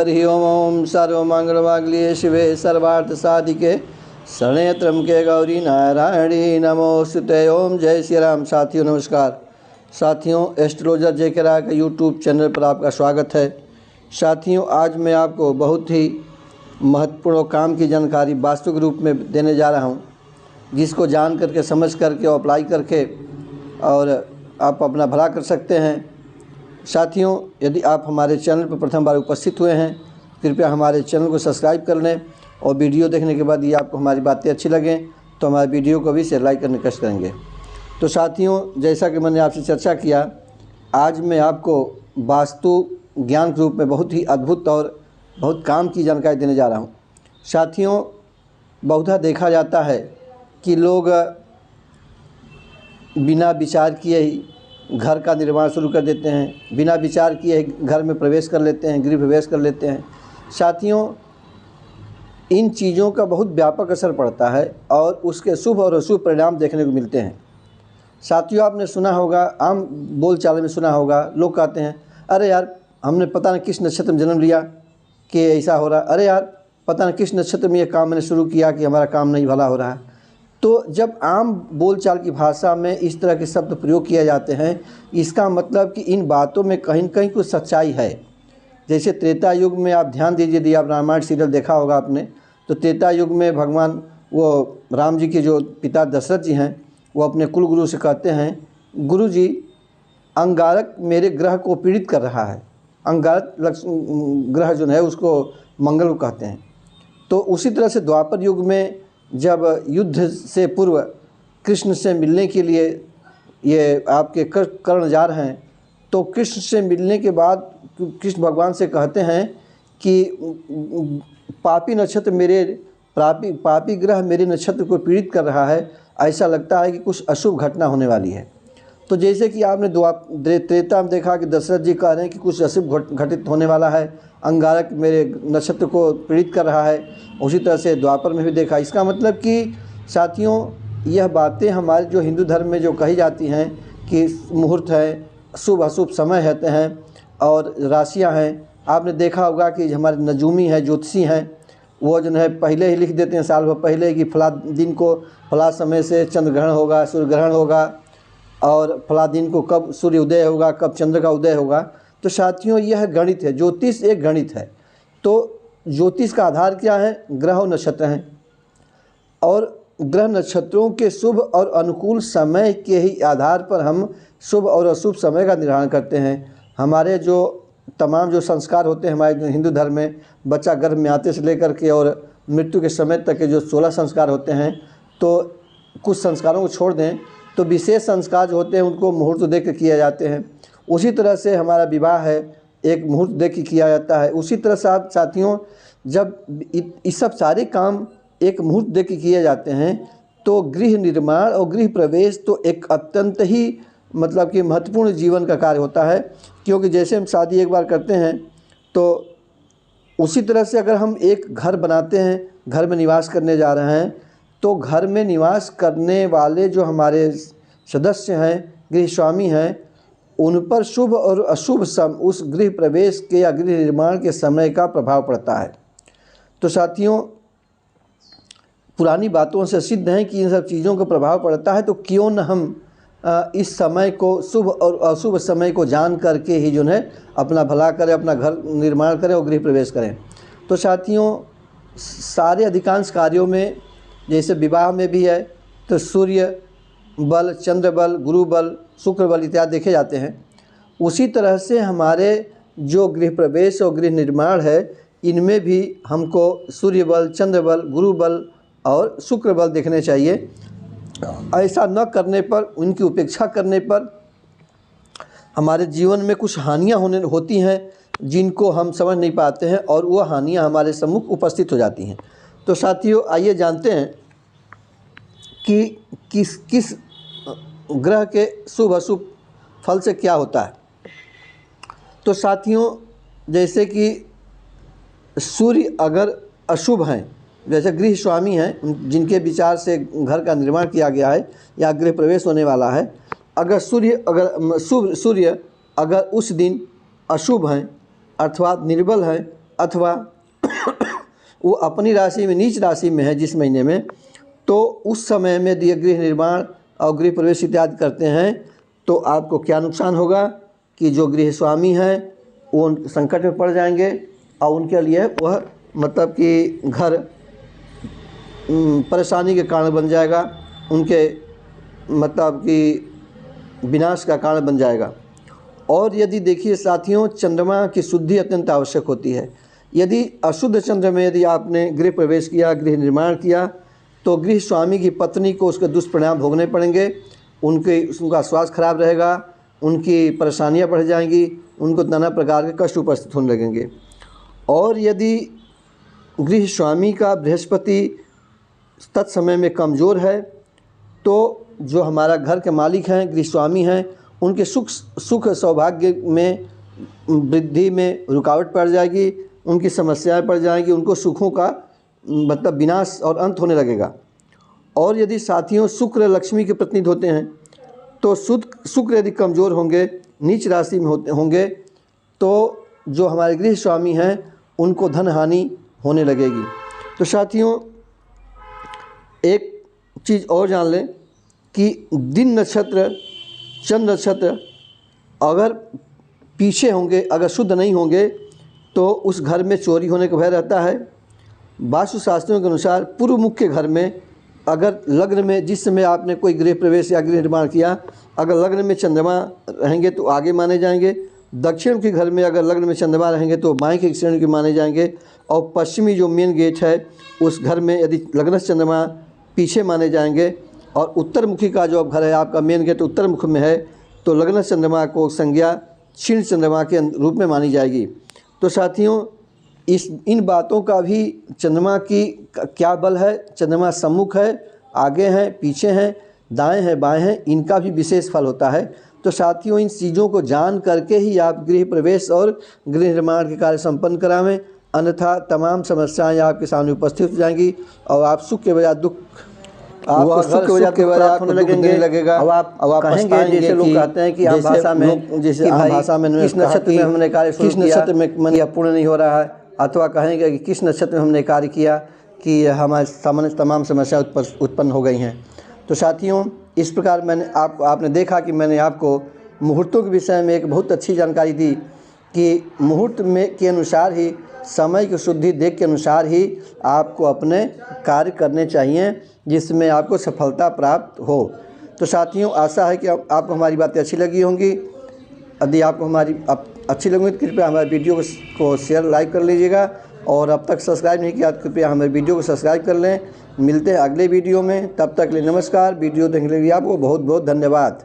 हरि ओम सर्वमंगलमांगल्ये शिवे सर्वार्थ साधिके शरण्ये त्र्यंबके गौरी नारायणी नमोस्तुते। ओम जय श्री राम। साथियों नमस्कार। साथियों, एस्ट्रोलॉजर जे.के. राय के यूट्यूब चैनल पर आपका स्वागत है। साथियों, आज मैं आपको बहुत ही महत्वपूर्ण काम की जानकारी वास्तु के रूप में देने जा रहा हूँ, जिसको जान करके समझ करके और अप्लाई करके और आप अपना भला कर सकते हैं। साथियों, यदि आप हमारे चैनल पर प्रथम बार उपस्थित हुए हैं, कृपया हमारे चैनल को सब्सक्राइब कर लें और वीडियो देखने के बाद ये आपको हमारी बातें अच्छी लगें तो हमारे वीडियो को भी शेयर लाइक करने की कोशिश करेंगे। तो साथियों, जैसा कि मैंने आपसे चर्चा किया, आज मैं आपको वास्तु ज्ञान के रूप में बहुत ही अद्भुत और बहुत काम की जानकारी देने जा रहा हूँ। साथियों, बहुधा देखा जाता है कि लोग बिना विचार किए ही घर का निर्माण शुरू कर देते हैं, बिना विचार किए घर में प्रवेश कर लेते हैं, गृह प्रवेश कर लेते हैं। साथियों, इन चीज़ों का बहुत व्यापक असर पड़ता है और उसके शुभ और अशुभ परिणाम देखने को मिलते हैं। साथियों, आपने सुना होगा, आम बोलचाल में सुना होगा, लोग कहते हैं, अरे यार, हमने पता नहीं किस नक्षत्र में जन्म लिया कि ऐसा हो रहा, अरे यार, पता नहीं किस नक्षत्र में ये काम मैंने शुरू किया कि हमारा काम नहीं भला हो रहा है। तो जब आम बोलचाल की भाषा में इस तरह के शब्द प्रयोग किए जाते हैं, इसका मतलब कि इन बातों में कहीं न कहीं कुछ सच्चाई है। जैसे त्रेता युग में आप ध्यान दीजिए, यदि आप रामायण सीरियल देखा होगा आपने, तो त्रेता युग में भगवान वो राम जी के जो पिता दशरथ जी हैं, वो अपने कुल गुरु से कहते हैं, गुरु जी, अंगारक मेरे ग्रह को पीड़ित कर रहा है। अंगारक ग्रह जो है उसको मंगल को कहते हैं। तो उसी तरह से द्वापर युग में जब युद्ध से पूर्व कृष्ण से मिलने के लिए ये आपके कर्ण जा रहे हैं, तो कृष्ण से मिलने के बाद कृष्ण भगवान से कहते हैं कि पापी नक्षत्र मेरे पापी ग्रह मेरे नक्षत्र को पीड़ित कर रहा है, ऐसा लगता है कि कुछ अशुभ घटना होने वाली है। तो जैसे कि आपने त्रेता में देखा कि दशरथ जी कह रहे हैं कि कुछ अशुभ घटित होने वाला है, अंगारक मेरे नक्षत्र को पीड़ित कर रहा है, उसी तरह से द्वापर में भी देखा। इसका मतलब कि साथियों, यह बातें हमारे जो हिंदू धर्म में जो कही जाती हैं कि मुहूर्त है, शुभ अशुभ समय रहते हैं और राशियां हैं। आपने देखा होगा कि हमारे नजूमी हैं, ज्योतिषी हैं, वो जो है पहले ही लिख देते हैं साल भर पहले कि फला दिन को फला समय से चंद्र ग्रहण होगा, सूर्य ग्रहण होगा और फला दिन को कब सूर्य उदय होगा, कब चंद्र का उदय होगा। तो साथियों, यह गणित है, ज्योतिष एक गणित है। तो ज्योतिष का आधार क्या है? ग्रह और नक्षत्र हैं, और ग्रह नक्षत्रों के शुभ और अनुकूल समय के ही आधार पर हम शुभ और अशुभ समय का निर्धारण करते हैं। हमारे जो तमाम जो संस्कार होते हैं हमारे हिंदू धर्म में, बच्चा गर्भ में आते से लेकर के और मृत्यु के समय तक के जो 16 संस्कार होते हैं, तो कुछ संस्कारों को छोड़ दें तो विशेष संस्कार जो होते हैं उनको मुहूर्त देख के किए जाते हैं। उसी तरह से हमारा विवाह है, एक मुहूर्त देख के किया जाता है। उसी तरह से आप साथियों, जब ये सब सारे काम एक मुहूर्त देख के किए जाते हैं, तो गृह निर्माण और गृह प्रवेश तो एक अत्यंत ही मतलब कि महत्वपूर्ण जीवन का कार्य होता है। क्योंकि जैसे हम शादी एक बार करते हैं, तो उसी तरह से अगर हम एक घर बनाते हैं, घर में निवास करने जा रहे हैं, तो घर में निवास करने वाले जो हमारे सदस्य हैं, गृह स्वामी हैं, उन पर शुभ और अशुभ उस गृह प्रवेश के या गृह निर्माण के समय का प्रभाव पड़ता है। तो साथियों, पुरानी बातों से सिद्ध है कि इन सब चीज़ों का प्रभाव पड़ता है। तो क्यों न हम इस समय को, शुभ और अशुभ समय को जान करके ही जो है अपना भला करें, अपना घर निर्माण करें और गृह प्रवेश करें। तो साथियों, सारे अधिकांश कार्यों में, जैसे विवाह में भी है, तो सूर्य बल, चंद्र बल, गुरु बल, शुक्र बल इत्यादि देखे जाते हैं। उसी तरह से हमारे जो गृह प्रवेश और गृह निर्माण है, इनमें भी हमको सूर्य बल, चंद्र बल, गुरु बल और शुक्र बल देखने चाहिए। ऐसा न करने पर, उनकी उपेक्षा करने पर हमारे जीवन में कुछ हानियाँ होती हैं जिनको हम समझ नहीं पाते हैं और वह हानियाँ हमारे सम्मुख उपस्थित हो जाती हैं। तो साथियों, आइए जानते हैं कि किस ग्रह के शुभ अशुभ फल से क्या होता है। तो साथियों, जैसे कि सूर्य अगर अशुभ हैं, जैसे गृह स्वामी हैं जिनके विचार से घर का निर्माण किया गया है या गृह प्रवेश होने वाला है, अगर सूर्य अगर उस दिन अशुभ हैं अर्थात निर्बल हैं अथवा वो अपनी राशि में नीच राशि में है जिस महीने में, तो उस समय में यदि गृह निर्माण और गृह प्रवेश इत्यादि करते हैं तो आपको क्या नुकसान होगा कि जो गृह स्वामी हैं वो संकट में पड़ जाएंगे और उनके लिए वह मतलब कि घर परेशानी के कारण बन जाएगा, उनके मतलब कि विनाश का कारण बन जाएगा। और यदि देखिए साथियों, चंद्रमा की शुद्धि अत्यंत आवश्यक होती है। यदि अशुद्ध चंद्र में यदि आपने गृह प्रवेश किया, गृह निर्माण किया, तो गृह स्वामी की पत्नी को उसके दुष्परिणाम भोगने पड़ेंगे, उनका स्वास्थ्य खराब रहेगा, उनकी परेशानियां बढ़ जाएंगी, उनको नाना प्रकार के कष्ट उपस्थित होने लगेंगे। और यदि गृह स्वामी का बृहस्पति तत्समय में कमज़ोर है तो जो हमारा घर के मालिक हैं, गृह स्वामी हैं, उनके सुख सौभाग्य में वृद्धि में रुकावट पड़ जाएगी, उनकी समस्याएं पड़ जाएंगी, उनको सुखों का मतलब विनाश और अंत होने लगेगा। और यदि साथियों शुक्र लक्ष्मी के प्रतिनिधि होते हैं तो शुक्र यदि कमज़ोर होंगे, नीच राशि में होंगे, तो जो हमारे गृह स्वामी हैं उनको धन हानि होने लगेगी। तो साथियों एक चीज़ और जान लें कि दिन नक्षत्र, चंद्र नक्षत्र अगर पीछे होंगे, अगर शुद्ध नहीं होंगे तो उस घर में चोरी होने का भय रहता है। वास्तुशास्त्रों के अनुसार पूर्व मुख्य घर में अगर लग्न में जिस समय आपने कोई गृह प्रवेश या गृह निर्माण किया, अगर लग्न में चंद्रमा रहेंगे तो आगे माने जाएंगे, दक्षिण के घर में अगर लग्न में चंद्रमा रहेंगे तो बाएं के श्रेणी के माने जाएंगे, और पश्चिमी जो मेन गेट है उस घर में यदि लग्न चंद्रमा पीछे माने जाएंगे, और उत्तर मुखी का जो घर है आपका मेन गेट उत्तर मुख में है तो लग्न चंद्रमा को संज्ञा क्षीण चंद्रमा के रूप में मानी जाएगी। तो साथियों इन बातों का भी चंद्रमा की क्या बल है, चंद्रमा सम्मुख है, आगे हैं, पीछे हैं, दाएं हैं, बाएं हैं, इनका भी विशेष फल होता है। तो साथियों इन चीज़ों को जान करके ही आप गृह प्रवेश और गृह निर्माण के कार्य संपन्न करावें, अन्यथा तमाम समस्याएं आपके सामने उपस्थित हो जाएंगी और आप सुख के बजाय दुख, आपको सुख के बजाय प्राप्त होने लगेगा। अब आप कहेंगे, जैसे लोग कहते हैं कि आम भाषा में, जैसे आम भाषा में किस नक्षत्र में हमने कार्य शुरू किया, किस नक्षत्र में मन पूर्ण नहीं हो रहा है, अथवा कहेंगे कि किस नक्षत्र में हमने कार्य किया कि हमारे सामने तमाम समस्याएं उत्पन्न हो गई हैं। तो साथियों इस प्रकार आपने देखा कि मैंने आपको मुहूर्तों के विषय में एक बहुत अच्छी जानकारी दी कि मुहूर्त में के अनुसार ही, समय की शुद्धि देख के अनुसार ही आपको अपने कार्य करने चाहिए जिसमें आपको सफलता प्राप्त हो। तो साथियों आशा है कि आपको हमारी बातें अच्छी लगी होंगी। यदि आपको हमारी अच्छी लगी तो कृपया हमारे वीडियो को शेयर लाइक कर लीजिएगा, और अब तक सब्सक्राइब नहीं किया तो कृपया हमारे वीडियो को सब्सक्राइब कर लें। मिलते हैं अगले वीडियो में, तब तक के लिए नमस्कार। वीडियो देखने के लिए आपको बहुत बहुत धन्यवाद।